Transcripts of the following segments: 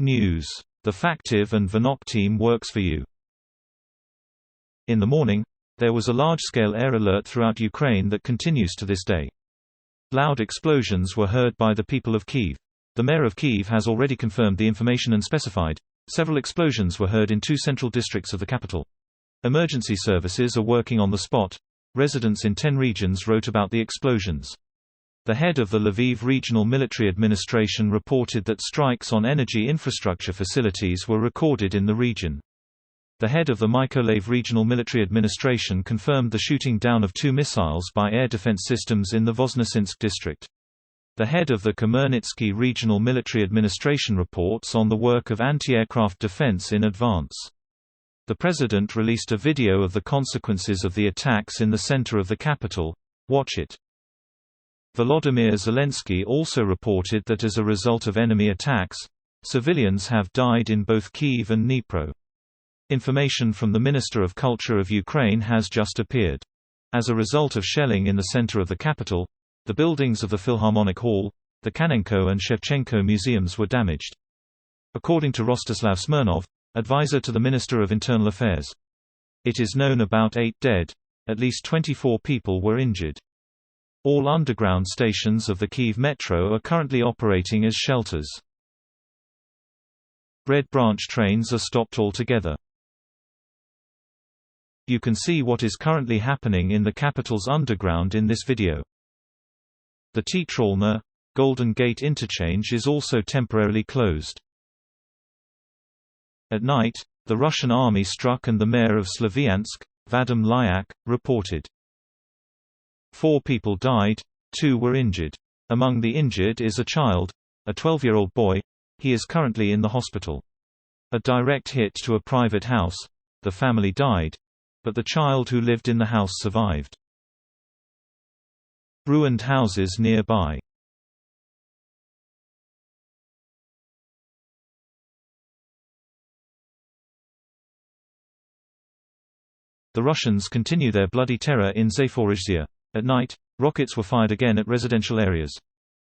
News. The Factiv and Venok team works for you. In the morning, there was a large-scale air alert throughout Ukraine that continues to this day. Loud explosions were heard by the people of Kyiv. The mayor of Kyiv has already confirmed the information and specified, several explosions were heard in 2 central districts of the capital. Emergency services are working on the spot. Residents in 10 regions wrote about the explosions. The head of the Lviv Regional Military Administration reported that strikes on energy infrastructure facilities were recorded in the region. The head of the Mykolaiv Regional Military Administration confirmed the shooting down of 2 missiles by air defense systems in the Voznesensk district. The head of the Khmelnytsky Regional Military Administration reports on the work of anti-aircraft defense in advance. The president released a video of the consequences of the attacks in the center of the capital. Watch it. Volodymyr Zelenskyy also reported that as a result of enemy attacks, civilians have died in both Kyiv and Dnipro. Information from the Minister of Culture of Ukraine has just appeared. As a result of shelling in the center of the capital, the buildings of the Philharmonic Hall, the Kanenko and Shevchenko museums were damaged. According to Rostislav Smirnov, advisor to the Minister of Internal Affairs, it is known about 8 dead, at least 24 people were injured. All underground stations of the Kyiv Metro are currently operating as shelters. Red Branch trains are stopped altogether. You can see what is currently happening in the capital's underground in this video. The Teatralna, Golden Gate interchange is also temporarily closed. At night, the Russian army struck and the mayor of Slavyansk, Vadim Lyak, reported 4 people died, 2 were injured. Among the injured is a child, a 12-year-old boy. He is currently in the hospital. A direct hit to a private house. The family died, but the child who lived in the house survived. Ruined houses nearby. The Russians continue their bloody terror in Zaporozhye. At night, rockets were fired again at residential areas.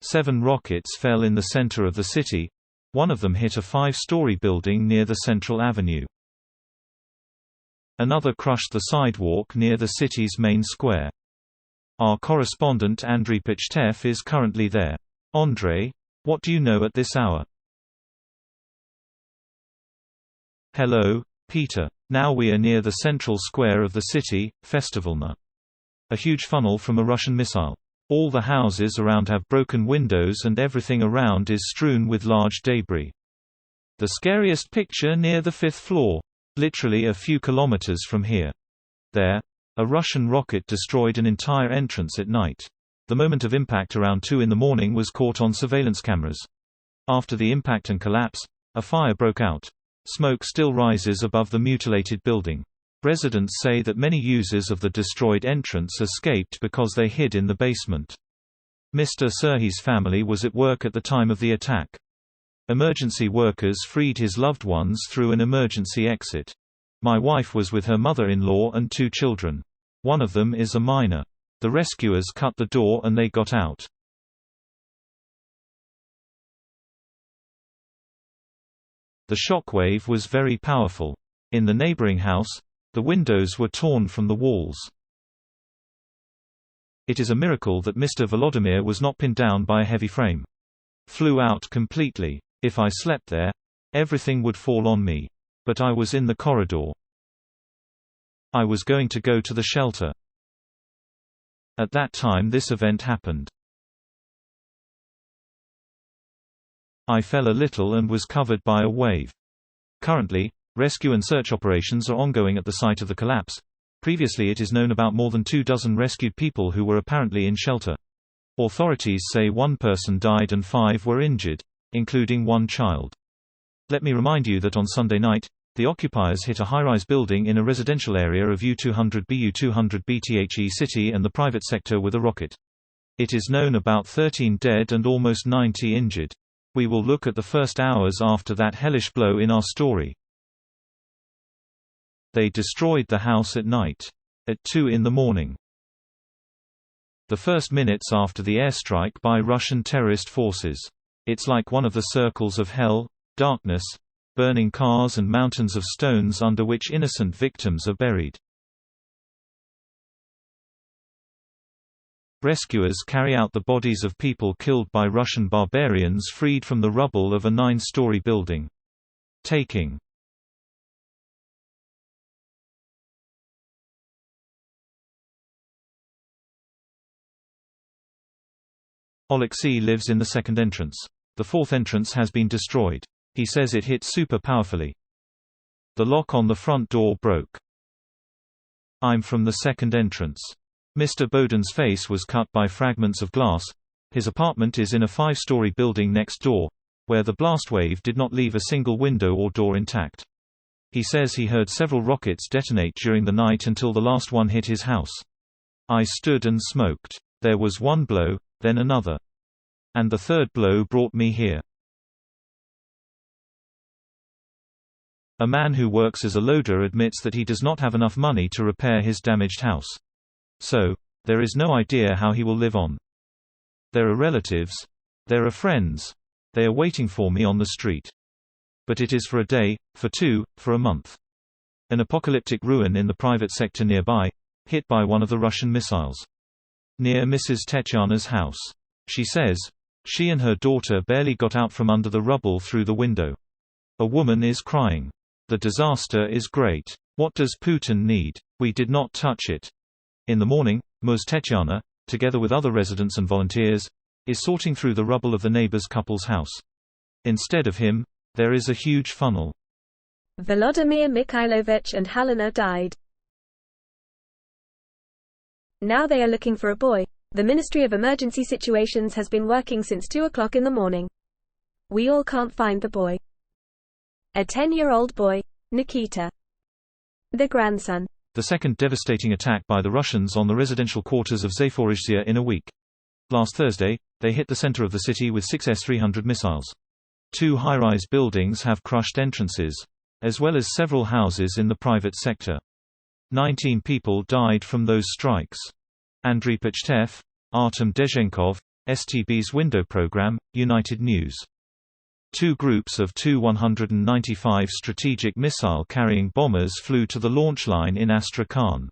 7 rockets fell in the center of the city. One of them hit a 5-story building near the Central Avenue. Another crushed the sidewalk near the city's main square. Our correspondent Andrei Pichtev is currently there. Andrei, what do you know at this hour? Hello, Peter. Now we are near the central square of the city, Festivalna. A huge funnel from a Russian missile. All the houses around have broken windows and everything around is strewn with large debris. The scariest picture near the 5th floor. Literally a few kilometers from here. There, a Russian rocket destroyed an entire entrance at night. The moment of impact around 2 in the morning was caught on surveillance cameras. After the impact and collapse, a fire broke out. Smoke still rises above the mutilated building. Residents say that many users of the destroyed entrance escaped because they hid in the basement. Mr. Serhiy's family was at work at the time of the attack. Emergency workers freed his loved ones through an emergency exit. My wife was with her mother-in-law and 2 children. One of them is a minor. The rescuers cut the door and they got out. The shockwave was very powerful. In the neighboring house, the windows were torn from the walls. It is a miracle that Mr. Volodymyr was not pinned down by a heavy frame. Flew out completely. If I slept there, everything would fall on me. But I was in the corridor. I was going to go to the shelter. At that time this event happened. I fell a little and was covered by a wave. Currently, rescue and search operations are ongoing at the site of the collapse. Previously it is known about more than 24 rescued people who were apparently in shelter. Authorities say 1 person died and 5 were injured, including 1 child. Let me remind you that on Sunday night, the occupiers hit a high-rise building in a residential area of U200B U200B City and the private sector with a rocket. It is known about 13 dead and almost 90 injured. We will look at the first hours after that hellish blow in our story. They destroyed the house at night. At 2 in the morning. The first minutes after the airstrike by Russian terrorist forces. It's like one of the circles of hell. darkness, burning cars and mountains of stones under which innocent victims are buried. Rescuers carry out the bodies of people killed by Russian barbarians freed from the rubble of a 9-story building. Taking. Alexei lives in the second entrance. The fourth entrance has been destroyed. He says it hit super powerfully. The lock on the front door broke. I'm from the second entrance. Mr. Bowden's face was cut by fragments of glass. His apartment is in a 5-story building next door, where the blast wave did not leave a single window or door intact. He says he heard several rockets detonate during the night until the last one hit his house. I stood and smoked. There was one blow, then another. And the third blow brought me here. A man who works as a loader admits that he does not have enough money to repair his damaged house. So, there is no idea how he will live on. There are relatives. There are friends. They are waiting for me on the street. But it is for a day, for 2, for a month. An apocalyptic ruin in the private sector nearby, hit by one of the Russian missiles. Near Mrs. Tetyana's house. She says, she and her daughter barely got out from under the rubble through the window. A woman is crying. The disaster is great. What does Putin need? We did not touch it. In the morning, Ms. Tetyana, together with other residents and volunteers, is sorting through the rubble of the neighbor's couple's house. Instead of him, there is a huge funnel. Volodymyr Mikhailovich and Helena died. Now they are looking for a boy. The Ministry of Emergency Situations has been working since 2 o'clock in the morning. We all can't find the boy. A 10-year-old boy, Nikita. The grandson. The second devastating attack by the Russians on the residential quarters of Zaporozhye in a week. Last Thursday, they hit the center of the city with 6 S-300 missiles. 2 high-rise buildings have crushed entrances, as well as several houses in the private sector. 19 people died from those strikes. Andriy Pichtev, Artem Dezhenkov, STB's window program, United News. 2 groups of Tu-195 strategic missile-carrying bombers flew to the launch line in Astrakhan.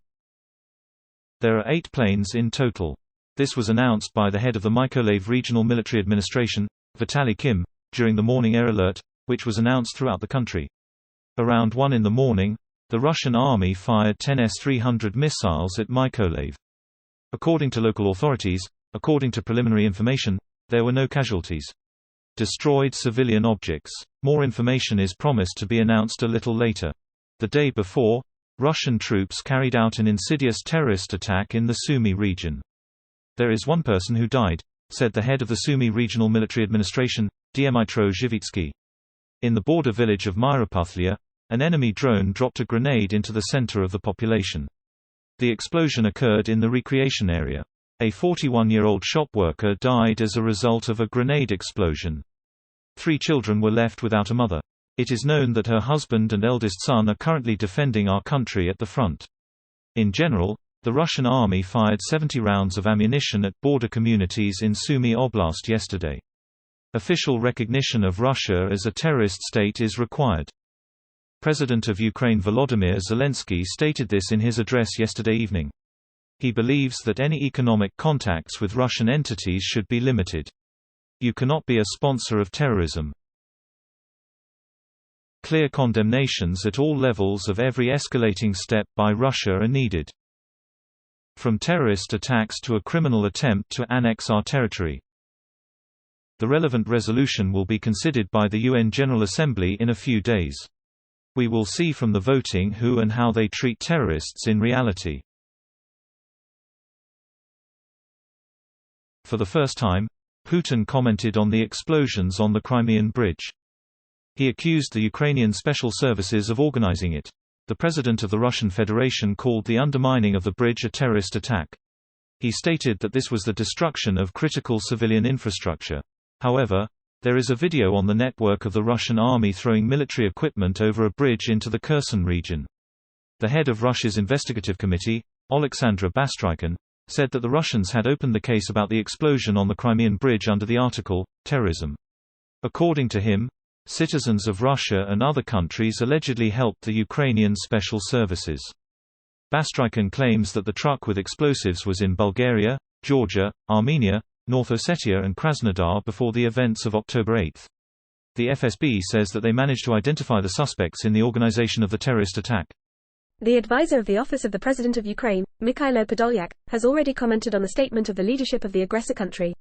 There are 8 planes in total. This was announced by the head of the Mykolaiv Regional Military Administration, Vitaly Kim, during the morning air alert, which was announced throughout the country. Around 1 in the morning, the Russian army fired 10 S-300 missiles at Mykolaiv. According to local authorities, according to preliminary information, there were no casualties. Destroyed civilian objects. More information is promised to be announced a little later. The day before, Russian troops carried out an insidious terrorist attack in the Sumy region. There is one person who died, said the head of the Sumy Regional Military Administration, Dmitro Zhivitsky. In the border village of Mykolaiv, an enemy drone dropped a grenade into the center of the population. The explosion occurred in the recreation area. A 41-year-old shop worker died as a result of a grenade explosion. 3 children were left without a mother. It is known that her husband and eldest son are currently defending our country at the front. In general, the Russian army fired 70 rounds of ammunition at border communities in Sumy Oblast yesterday. Official recognition of Russia as a terrorist state is required. President of Ukraine Volodymyr Zelenskyy stated this in his address yesterday evening. He believes that any economic contacts with Russian entities should be limited. You cannot be a sponsor of terrorism. Clear condemnations at all levels of every escalating step by Russia are needed. From terrorist attacks to a criminal attempt to annex our territory. The relevant resolution will be considered by the UN General Assembly in a few days. We will see from the voting who and how they treat terrorists in reality. For the first time, Putin commented on the explosions on the Crimean bridge. He accused the Ukrainian special services of organizing it. The president of the Russian Federation called the undermining of the bridge a terrorist attack. He stated that this was the destruction of critical civilian infrastructure. However, there is a video on the network of the Russian army throwing military equipment over a bridge into the Kherson region. The head of Russia's investigative committee, Alexandra Bastrykhin, said that the Russians had opened the case about the explosion on the Crimean bridge under the article, terrorism. According to him, Citizens of Russia and other countries allegedly helped the Ukrainian special services. Bastrykhin claims that the truck with explosives was in Bulgaria, Georgia, Armenia, North Ossetia and Krasnodar before the events of October 8. The FSB says that they managed to identify the suspects in the organization of the terrorist attack. The advisor of the Office of the President of Ukraine, Mykolaiv, has already commented on the statement of the leadership of the aggressor country.